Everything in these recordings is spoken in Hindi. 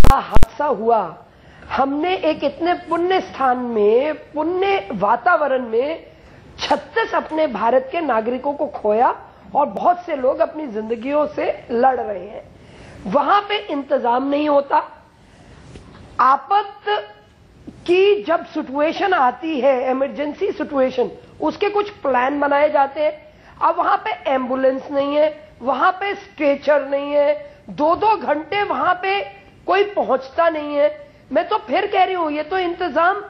बड़ा हादसा हुआ, हमने एक इतने पुण्य स्थान में, पुण्य वातावरण में 36 अपने भारत के नागरिकों को खोया और बहुत से लोग अपनी जिंदगियों से लड़ रहे हैं। वहां पे इंतजाम नहीं होता। आफत की जब सिचुएशन आती है, इमरजेंसी सिचुएशन, उसके कुछ प्लान बनाए जाते हैं। अब वहां पे एम्बुलेंस नहीं है, वहां पे स्ट्रेचर नहीं है, 2-2 घंटे वहां पे कोई पहुंचता नहीं है। मैं तो फिर कह रही हूं, ये तो इंतजाम,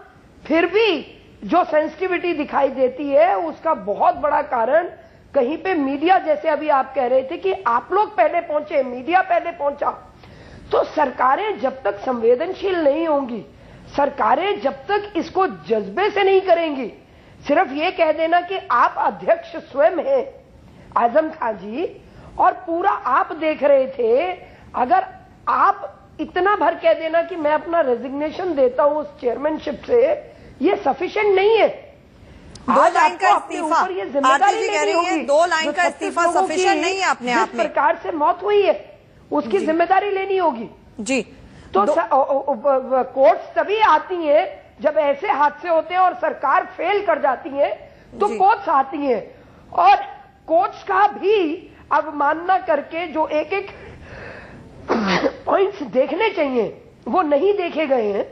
फिर भी जो सेंसिटिविटी दिखाई देती है उसका बहुत बड़ा कारण कहीं पे मीडिया, जैसे अभी आप कह रहे थे कि आप लोग पहले पहुंचे, मीडिया पहले पहुंचा। तो सरकारें जब तक संवेदनशील नहीं होंगी, सरकारें जब तक इसको जज्बे से नहीं करेंगी, सिर्फ ये कह देना कि आप अध्यक्ष स्वयं हैं आजम खान जी और पूरा आप देख रहे थे, अगर आप इतना भर कह देना कि मैं अपना रेजिग्नेशन देता हूं उस चेयरमैनशिप से, ये सफिशिएंट नहीं है। 2 लाइन का इस्तीफा, आरती जी कह रही है 2 लाइन का इस्तीफा सफिशिएंट नहीं है अपने आप में। जिस प्रकार से मौत हुई है उसकी जिम्मेदारी लेनी होगी जी। तो कोर्ट्स तभी आती हैं जब ऐसे हादसे होते हैं और सरकार फेल कर जाती है, तो कोर्ट्स आती हैं। और कोर्ट्स का भी अवमानना करके जो एक पॉइंट्स देखने चाहिए वो नहीं देखे गए हैं।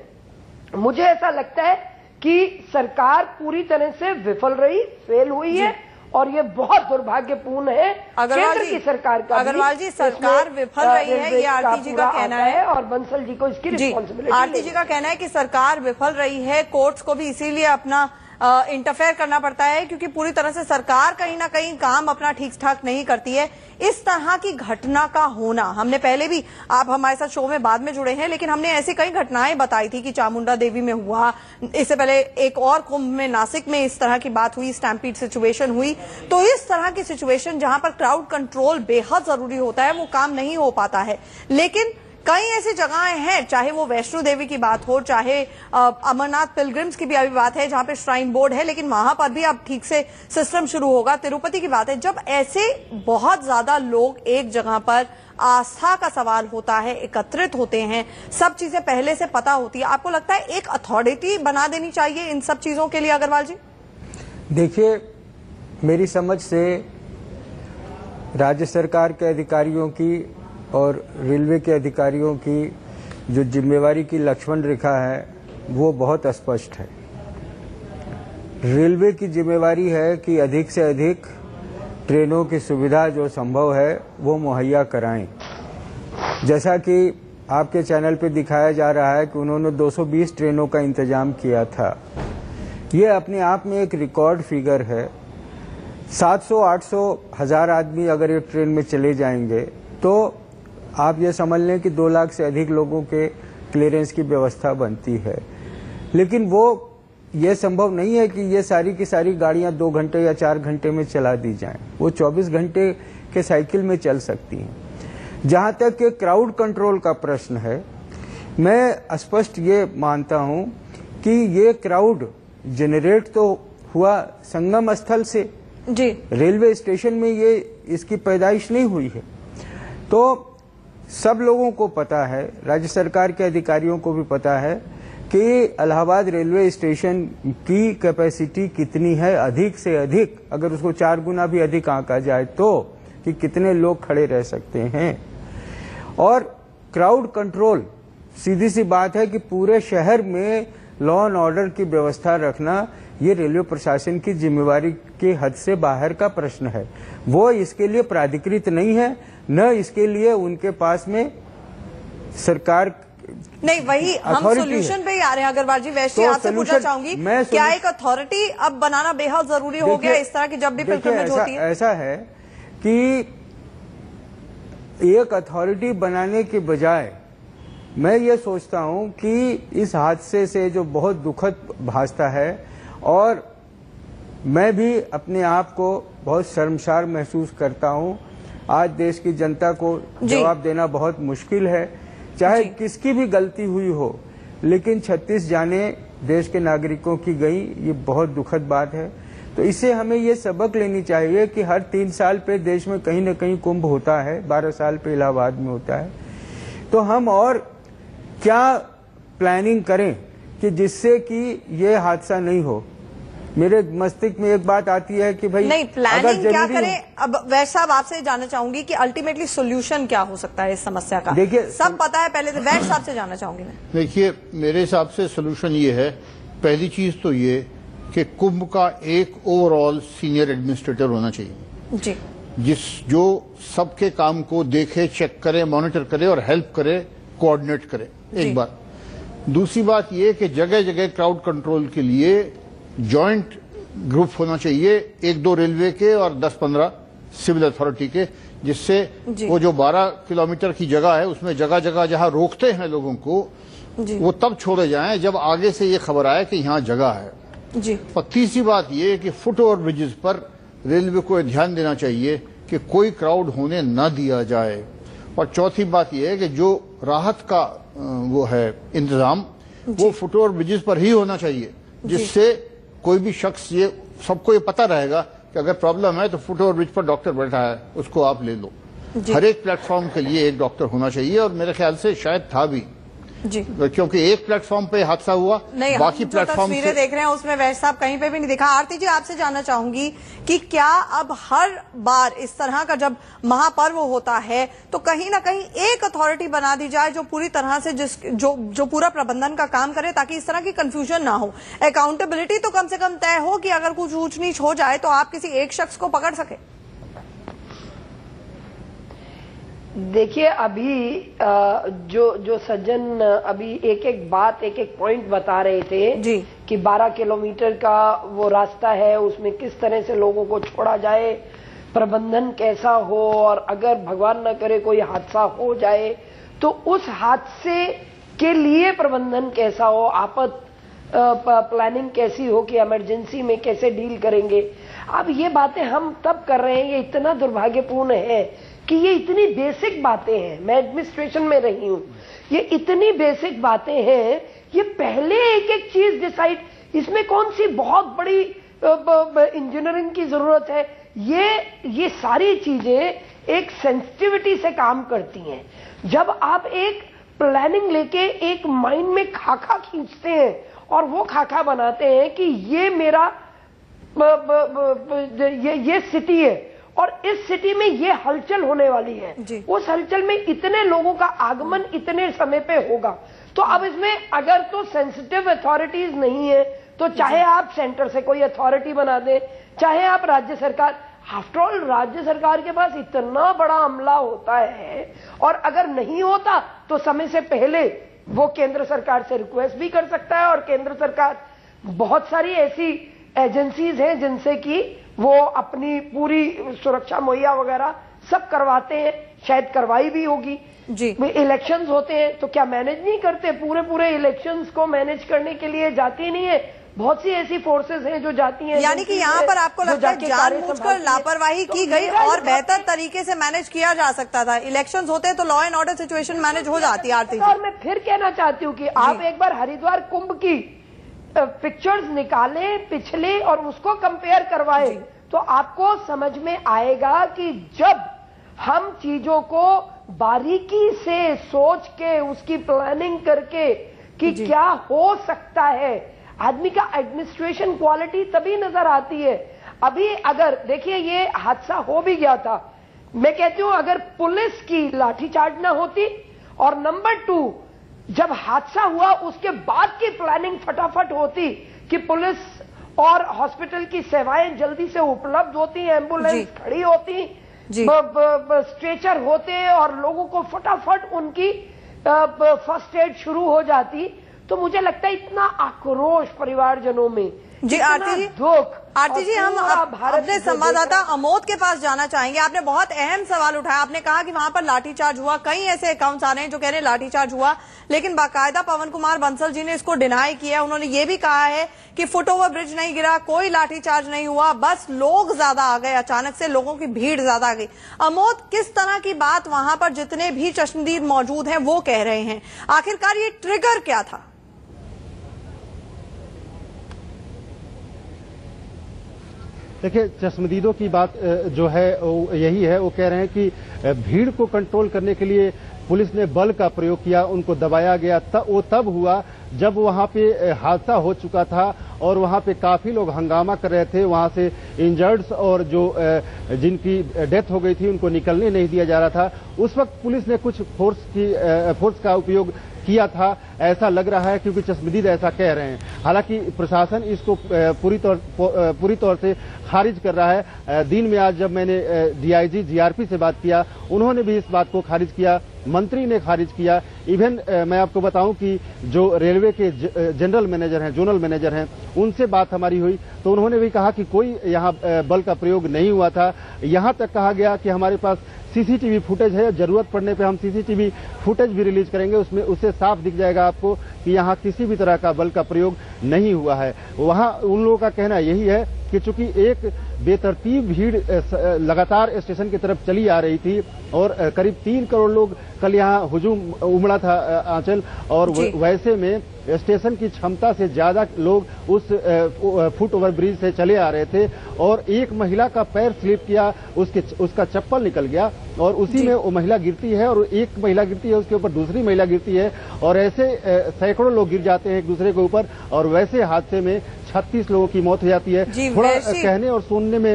मुझे ऐसा लगता है कि सरकार पूरी तरह से विफल रही, फेल हुई है और ये बहुत दुर्भाग्यपूर्ण है। केंद्र की सरकार का, अग्रवाल जी, सरकार विफल रही है, ये आरती जी का कहना है और बंसल जी को इसकी रिस्पॉन्सिबिलिटी। आरती जी का कहना है कि सरकार विफल रही है, कोर्ट्स को भी इसीलिए अपना इंटरफेयर करना पड़ता है क्योंकि पूरी तरह से सरकार कहीं ना कहीं काम अपना ठीक ठाक नहीं करती है। इस तरह की घटना का होना, हमने पहले भी, आप हमारे साथ शो में बाद में जुड़े हैं, लेकिन हमने ऐसी कई घटनाएं बताई थी कि चामुंडा देवी में हुआ, इससे पहले एक और कुंभ में नासिक में इस तरह की बात हुई, स्टैम्पीड सिचुएशन हुई। तो इस तरह की सिचुएशन जहां पर क्राउड कंट्रोल बेहद जरूरी होता है वो काम नहीं हो पाता है। लेकिन कई ऐसी जगहें हैं, चाहे वो वैष्णो देवी की बात हो, चाहे अमरनाथ पिलग्रिम्स की भी अभी बात है जहां पे श्राइन बोर्ड है, लेकिन वहां पर भी अब ठीक से सिस्टम शुरू होगा। तिरुपति की बात है, जब ऐसे बहुत ज्यादा लोग एक जगह पर, आस्था का सवाल होता है, एकत्रित होते हैं, सब चीजें पहले से पता होती है, आपको लगता है एक अथॉरिटी बना देनी चाहिए इन सब चीजों के लिए अग्रवाल जी? देखिए, मेरी समझ से राज्य सरकार के अधिकारियों की और रेलवे के अधिकारियों की जो जिम्मेवारी की लक्ष्मण रेखा है वो बहुत स्पष्ट है। रेलवे की जिम्मेवारी है कि अधिक से अधिक ट्रेनों की सुविधा जो संभव है वो मुहैया कराएं। जैसा कि आपके चैनल पे दिखाया जा रहा है कि उन्होंने 220 ट्रेनों का इंतजाम किया था। ये अपने आप में एक रिकॉर्ड फिगर है। 700, 800, 1000 आदमी अगर एक ट्रेन में चले जाएंगे तो आप ये समझ लें कि 2 लाख से अधिक लोगों के क्लियरेंस की व्यवस्था बनती है। लेकिन वो ये संभव नहीं है कि ये सारी की सारी गाड़ियां 2 घंटे या 4 घंटे में चला दी जाएं। वो 24 घंटे के साइकिल में चल सकती हैं। जहां तक कि क्राउड कंट्रोल का प्रश्न है, मैं स्पष्ट ये मानता हूं कि ये क्राउड जनरेट तो हुआ संगम स्थल से जी, रेलवे स्टेशन में ये इसकी पैदाइश नहीं हुई है। तो सब लोगों को पता है, राज्य सरकार के अधिकारियों को भी पता है कि इलाहाबाद रेलवे स्टेशन की कैपेसिटी कितनी है, अधिक से अधिक, अगर उसको 4 गुना भी अधिक आंका जाए तो, कि कितने लोग खड़े रह सकते हैं। और क्राउड कंट्रोल, सीधी सी बात है कि पूरे शहर में लॉ एंड ऑर्डर की व्यवस्था रखना ये रेलवे प्रशासन की जिम्मेवारी के हद से बाहर का प्रश्न है। वो इसके लिए प्राधिकृत नहीं है, न इसके लिए उनके पास में सरकार नहीं। वही हम सोल्यूशन पे ही आ रहे हैं अग्रवाल जी। वैसे आपसे पूछना चाहूंगी, क्या एक अथॉरिटी अब बनाना बेहद जरूरी हो गया इस तरह की जब भी पिलग्रिमेज होती है? ऐसा है कि एक अथॉरिटी बनाने के बजाय मैं ये सोचता हूं कि इस हादसे से जो बहुत दुखद भासता है, और मैं भी अपने आप को बहुत शर्मसार महसूस करता हूं। आज देश की जनता को जवाब देना बहुत मुश्किल है, चाहे किसकी भी गलती हुई हो, लेकिन 36 जानें देश के नागरिकों की गई, ये बहुत दुखद बात है। तो इससे हमें ये सबक लेनी चाहिए कि हर 3 साल पे देश में कहीं न कहीं कुंभ होता है, 12 साल पे इलाहाबाद में होता है। तो हम और क्या प्लानिंग करें कि जिससे कि ये हादसा नहीं हो। मेरे मस्तिष्क में एक बात आती है कि भाई नहीं, प्लानिंग क्या करें। अब वैसे साहब आपसे जानना चाहूंगी कि अल्टीमेटली सोल्यूशन क्या हो सकता है इस समस्या का। देखिए, सब पता है, पहले वैट साहब से जानना चाहूंगी मैं। देखिए, मेरे हिसाब से सोल्यूशन ये है, पहली चीज तो ये कि कुंभ का एक ओवरऑल सीनियर एडमिनिस्ट्रेटर होना चाहिए जी, जो सबके काम को देखे, चेक करे, मॉनिटर करे और हेल्प करे, कोऑर्डिनेट करे। एक बात। दूसरी बात ये कि जगह जगह क्राउड कंट्रोल के लिए जॉइंट ग्रुप होना चाहिए, 1-2 रेलवे के और 10-15 सिविल अथॉरिटी के, जिससे वो जो 12 किलोमीटर की जगह है उसमें जगह जगह जहां रोकते हैं लोगों को वो तब छोड़े जाएं जब आगे से ये खबर आए कि यहाँ जगह है जी। और तीसरी बात ये कि फुट ओवर ब्रिजेस पर रेलवे को ध्यान देना चाहिए कि कोई क्राउड होने न दिया जाए। और चौथी बात यह है कि जो राहत का वो है इंतजाम वो फुट ओवर ब्रिजेस पर ही होना चाहिए, जिससे कोई भी शख्स, ये सबको ये पता रहेगा कि अगर प्रॉब्लम है तो फुट ओवर ब्रिज पर डॉक्टर बैठा है, उसको आप ले लो। हर एक प्लेटफॉर्म के लिए एक डॉक्टर होना चाहिए और मेरे ख्याल से शायद था भी जी, क्योंकि एक प्लेटफॉर्म पे हादसा हुआ, नहीं, बाकी प्लेटफॉर्म से देख रहे हैं उसमें वैसे साहब कहीं पे भी नहीं दिखा। आरती जी, आपसे जानना चाहूंगी कि क्या अब हर बार इस तरह का जब महापर्व होता है तो कहीं ना कहीं एक अथॉरिटी बना दी जाए जो पूरी तरह से जो पूरा प्रबंधन का काम करे, ताकि इस तरह की कंफ्यूजन ना हो। अकाउंटेबिलिटी तो कम से कम तय हो कि अगर कुछ ऊंच नीच हो जाए तो आप किसी एक शख्स को पकड़ सके। देखिए, अभी जो सज्जन अभी एक एक बात, एक एक पॉइंट बता रहे थे जी, कि 12 किलोमीटर का वो रास्ता है, उसमें किस तरह से लोगों को छोड़ा जाए, प्रबंधन कैसा हो, और अगर भगवान न करे कोई हादसा हो जाए तो उस हादसे के लिए प्रबंधन कैसा हो, आफत प्लानिंग कैसी हो कि इमरजेंसी में कैसे डील करेंगे। अब ये बातें हम तब कर रहे हैं, ये इतना दुर्भाग्यपूर्ण है कि ये इतनी बेसिक बातें हैं। मैं एडमिनिस्ट्रेशन में रही हूं, ये इतनी बेसिक बातें हैं, ये पहले एक एक चीज डिसाइड, इसमें कौन सी बहुत बड़ी इंजीनियरिंग की जरूरत है। ये सारी चीजें एक सेंसिटिविटी से काम करती हैं। जब आप एक प्लानिंग लेके एक माइंड में खाका खींचते हैं और वो खाका बनाते हैं कि ये मेरा ये सिटी है और इस सिटी में ये हलचल होने वाली है, उस हलचल में इतने लोगों का आगमन इतने समय पे होगा, तो अब इसमें अगर तो सेंसिटिव अथॉरिटीज नहीं है तो चाहे आप सेंटर से कोई अथॉरिटी बना दें, चाहे आप राज्य सरकार, आफ्टर ऑल राज्य सरकार के पास इतना बड़ा अमला होता है, और अगर नहीं होता तो समय से पहले वो केंद्र सरकार से रिक्वेस्ट भी कर सकता है। और केंद्र सरकार बहुत सारी ऐसी एजेंसीज हैं जिनसे कि वो अपनी पूरी सुरक्षा मुहैया वगैरह सब करवाते हैं, शायद करवाई भी होगी जी। इलेक्शंस होते हैं तो क्या मैनेज नहीं करते, पूरे इलेक्शंस को मैनेज करने के लिए जाती नहीं है। बहुत सी ऐसी फोर्सेस हैं जो जाती हैं, यानी कि यहाँ पर आपको लगता है जानबूझकर लापरवाही की गई और बेहतर तरीके से मैनेज किया जा सकता था। इलेक्शंस होते हैं तो law and order situation manage हो जाती है। आरती जी, और मैं फिर कहना चाहती हूँ कि आप एक बार हरिद्वार कुंभ की पिक्चर्स निकालें पिछले और उसको कंपेयर करवाए तो आपको समझ में आएगा कि जब हम चीजों को बारीकी से सोच के उसकी प्लानिंग करके कि क्या हो सकता है, आदमी का एडमिनिस्ट्रेशन क्वालिटी तभी नजर आती है। अभी अगर देखिए ये हादसा हो भी गया था, मैं कहती हूं अगर पुलिस की लाठीचार्ज ना होती, और नंबर 2 जब हादसा हुआ उसके बाद की प्लानिंग फटाफट होती कि पुलिस और हॉस्पिटल की सेवाएं जल्दी से उपलब्ध होती, एम्बुलेंस खड़ी होती, स्ट्रेचर होते और लोगों को फटाफट उनकी फर्स्ट एड शुरू हो जाती, तो मुझे लगता है इतना आक्रोश परिवारजनों में जी। आरती जी, हम अपने संवाददाता अमोद के पास जाना चाहेंगे। आपने बहुत अहम सवाल उठाया, आपने कहा कि वहां पर लाठीचार्ज हुआ, कई ऐसे अकाउंट्स आ रहे हैं जो कह रहे हैं लाठीचार्ज हुआ, लेकिन बाकायदा पवन कुमार बंसल जी ने इसको डिनाई किया। उन्होंने ये भी कहा है कि फुट ओवर ब्रिज नहीं गिरा, कोई लाठीचार्ज नहीं हुआ, बस लोग ज्यादा आ गए, अचानक से लोगों की भीड़ ज्यादा आ गई। अमोद, किस तरह की बात वहां पर जितने भी चश्मदीद मौजूद हैं वो कह रहे हैं, आखिरकार ये ट्रिगर क्या था? देखिए, चश्मदीदों की बात जो है वो यही है, वो कह रहे हैं कि भीड़ को कंट्रोल करने के लिए पुलिस ने बल का प्रयोग किया, उनको दबाया गया। वो तब हुआ जब वहां पे हादसा हो चुका था और वहां पे काफी लोग हंगामा कर रहे थे। वहां से इंजर्ड्स और जो जिनकी डेथ हो गई थी उनको निकलने नहीं दिया जा रहा था। उस वक्त पुलिस ने कुछ फोर्स का उपयोग किया था, ऐसा लग रहा है, क्योंकि चश्मदीद ऐसा कह रहे हैं। हालांकि प्रशासन इसको पूरी तौर से खारिज कर रहा है। दिन में आज जब मैंने डीआईजी जीआरपी से बात किया, उन्होंने भी इस बात को खारिज किया, मंत्री ने खारिज किया। इवन मैं आपको बताऊं कि जो रेलवे के जनरल मैनेजर हैं, जोनल मैनेजर हैं, उनसे बात हमारी हुई तो उन्होंने भी कहा कि कोई यहाँ बल का प्रयोग नहीं हुआ था। यहां तक कहा गया कि हमारे पास सीसीटीवी फुटेज है, जरूरत पड़ने पे हम सीसीटीवी फुटेज भी रिलीज करेंगे, उसमें उससे साफ दिख जाएगा आपको कि यहाँ किसी भी तरह का बल का प्रयोग नहीं हुआ है। वहां उन लोगों का कहना यही है कि चूंकि एक बेतरतीब भीड़ लगातार स्टेशन की तरफ चली आ रही थी और करीब 3 करोड़ लोग कल यहाँ हुजूम उमड़ा था आंचल, और वैसे में स्टेशन की क्षमता से ज्यादा लोग उस फुट ओवर ब्रिज से चले आ रहे थे और एक महिला का पैर स्लिप किया, उसका चप्पल निकल गया और उसी में वो महिला गिरती है और एक महिला गिरती है, उसके ऊपर दूसरी महिला गिरती है और ऐसे सैकड़ों लोग गिर जाते हैं एक दूसरे के ऊपर और वैसे हादसे में 36 लोगों की मौत हो जाती है। थोड़ा कहने और सुनने में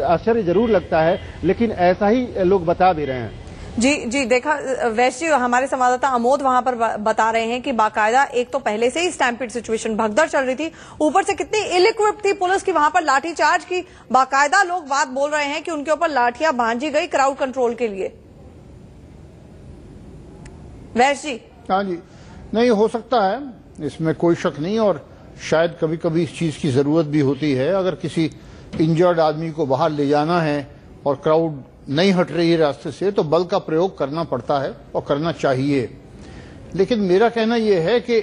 आश्चर्य जरूर लगता है, लेकिन ऐसा ही लोग बता भी रहे हैं। जी देखा वैसे हमारे संवाददाता अमोद वहां पर बता रहे हैं कि बाकायदा एक तो पहले से ही स्टैम्पीड सिचुएशन भगदड़ चल रही थी, ऊपर से कितनी इल इक्विप्ड थी पुलिस की, वहां पर लाठीचार्ज की बाकायदा लोग बात बोल रहे हैं कि उनके ऊपर लाठियां भांजी गई क्राउड कंट्रोल के लिए। वैश जी। हाँ जी, नहीं हो सकता है, इसमें कोई शक नहीं, और शायद कभी कभी इस चीज की जरूरत भी होती है। अगर किसी इंजर्ड आदमी को बाहर ले जाना है और क्राउड नहीं हट रही है रास्ते से तो बल का प्रयोग करना पड़ता है और करना चाहिए। लेकिन मेरा कहना यह है कि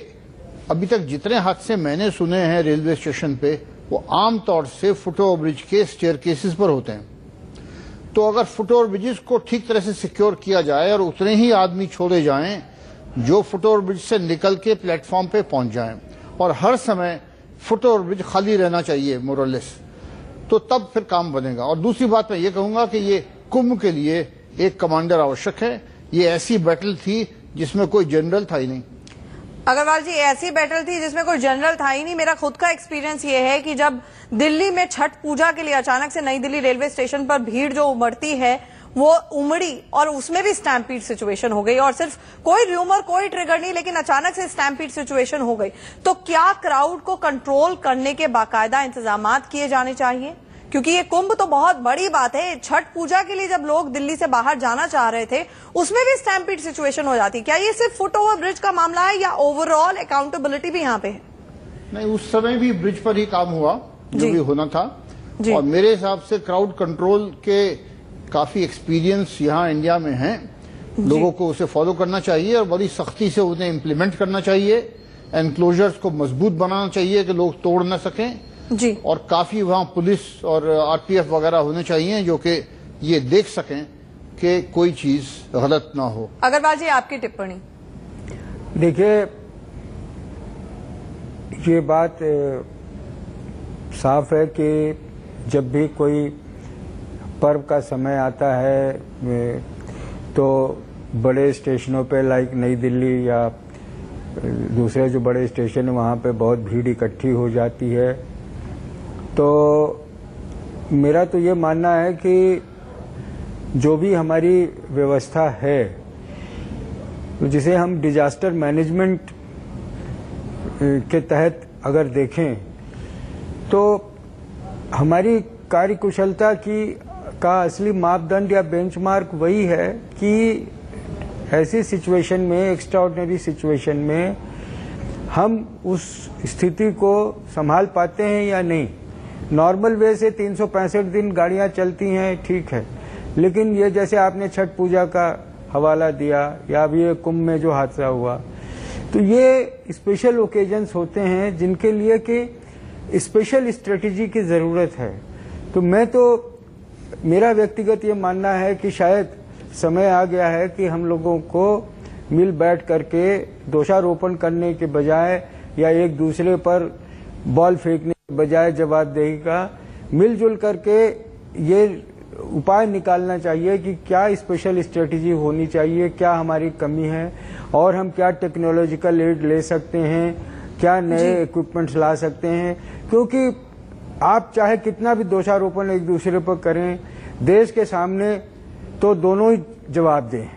अभी तक जितने हादसे मैंने सुने हैं रेलवे स्टेशन पे वो आमतौर से फुट ओवर ब्रिज के स्टेयरकेसेस पर होते हैं। तो अगर फुट ओवर ब्रिजेस को ठीक तरह से सिक्योर किया जाए और उतने ही आदमी छोड़े जाएं जो फुट ओवर ब्रिज से निकल के प्लेटफॉर्म पे पहुंच जाएं और हर समय फुट ओवर ब्रिज खाली रहना चाहिए मोरलेस, तो तब फिर काम बनेगा। और दूसरी बात मैं ये कहूंगा कि ये कुंभ के लिए एक कमांडर आवश्यक है। ये ऐसी बैटल थी जिसमें कोई जनरल था ही नहीं। अग्रवाल जी, ऐसी बैटल थी जिसमें कोई जनरल था ही नहीं। मेरा खुद का एक्सपीरियंस ये है कि जब दिल्ली में छठ पूजा के लिए अचानक से नई दिल्ली रेलवे स्टेशन पर भीड़ जो उमड़ती है वो उमड़ी और उसमें भी स्टैम्पीड सिचुएशन हो गई और सिर्फ कोई र्यूमर कोई ट्रिगर नहीं, लेकिन अचानक से स्टैम्पीड सिचुएशन हो गई। तो क्या क्राउड को कंट्रोल करने के बाकायदा इंतजामात किए जाने चाहिए? क्योंकि ये कुंभ तो बहुत बड़ी बात है। छठ पूजा के लिए जब लोग दिल्ली से बाहर जाना चाह रहे थे उसमें भी स्टैम्पीड सिचुएशन हो जाती। क्या ये सिर्फ फुट ओवर ब्रिज का मामला है या ओवरऑल अकाउंटेबिलिटी भी यहाँ पे है? नहीं, उस समय भी ब्रिज पर ही काम हुआ जो भी होना था। और मेरे हिसाब से क्राउड कंट्रोल के काफी एक्सपीरियंस यहाँ इंडिया में है। लोगों को उसे फॉलो करना चाहिए और बड़ी सख्ती से उन्हें इम्प्लीमेंट करना चाहिए। एनक्लोजर्स को मजबूत बनाना चाहिए कि लोग तोड़ न सकें जी। और काफी वहां पुलिस और आरपीएफ वगैरह होने चाहिए जो कि ये देख सकें कि कोई चीज गलत ना हो। अग्रवाल जी, आपकी टिप्पणी। देखिए, ये बात साफ है कि जब भी कोई पर्व का समय आता है तो बड़े स्टेशनों पे लाइक नई दिल्ली या दूसरे जो बड़े स्टेशन है वहाँ पे बहुत भीड़ इकट्ठी हो जाती है। तो मेरा तो ये मानना है कि जो भी हमारी व्यवस्था है जिसे हम डिजास्टर मैनेजमेंट के तहत अगर देखें तो हमारी कार्यकुशलता का असली मापदंड या बेंचमार्क वही है कि ऐसी सिचुएशन में, एक्स्ट्राऑर्डिनरी सिचुएशन में हम उस स्थिति को संभाल पाते हैं या नहीं। नॉर्मल वे से 365 दिन गाड़ियां चलती हैं, ठीक है, लेकिन ये जैसे आपने छठ पूजा का हवाला दिया या अभी ये कुंभ में जो हादसा हुआ, तो ये स्पेशल ओकेजन्स होते हैं जिनके लिए कि स्पेशल स्ट्रेटेजी की जरूरत है। तो मेरा व्यक्तिगत ये मानना है कि शायद समय आ गया है कि हम लोगों को मिल बैठ करके दोषारोपण करने के बजाय या एक दूसरे पर बॉल फेंकने के बजाय जवाबदेही का मिलजुल करके ये उपाय निकालना चाहिए कि क्या स्पेशल स्ट्रेटेजी होनी चाहिए, क्या हमारी कमी है और हम क्या टेक्नोलॉजिकल एड ले सकते हैं, क्या नए इक्विपमेंट्स ला सकते हैं। क्योंकि आप चाहे कितना भी दोषारोपण एक दूसरे पर करें, देश के सामने तो दोनों ही जवाब दें।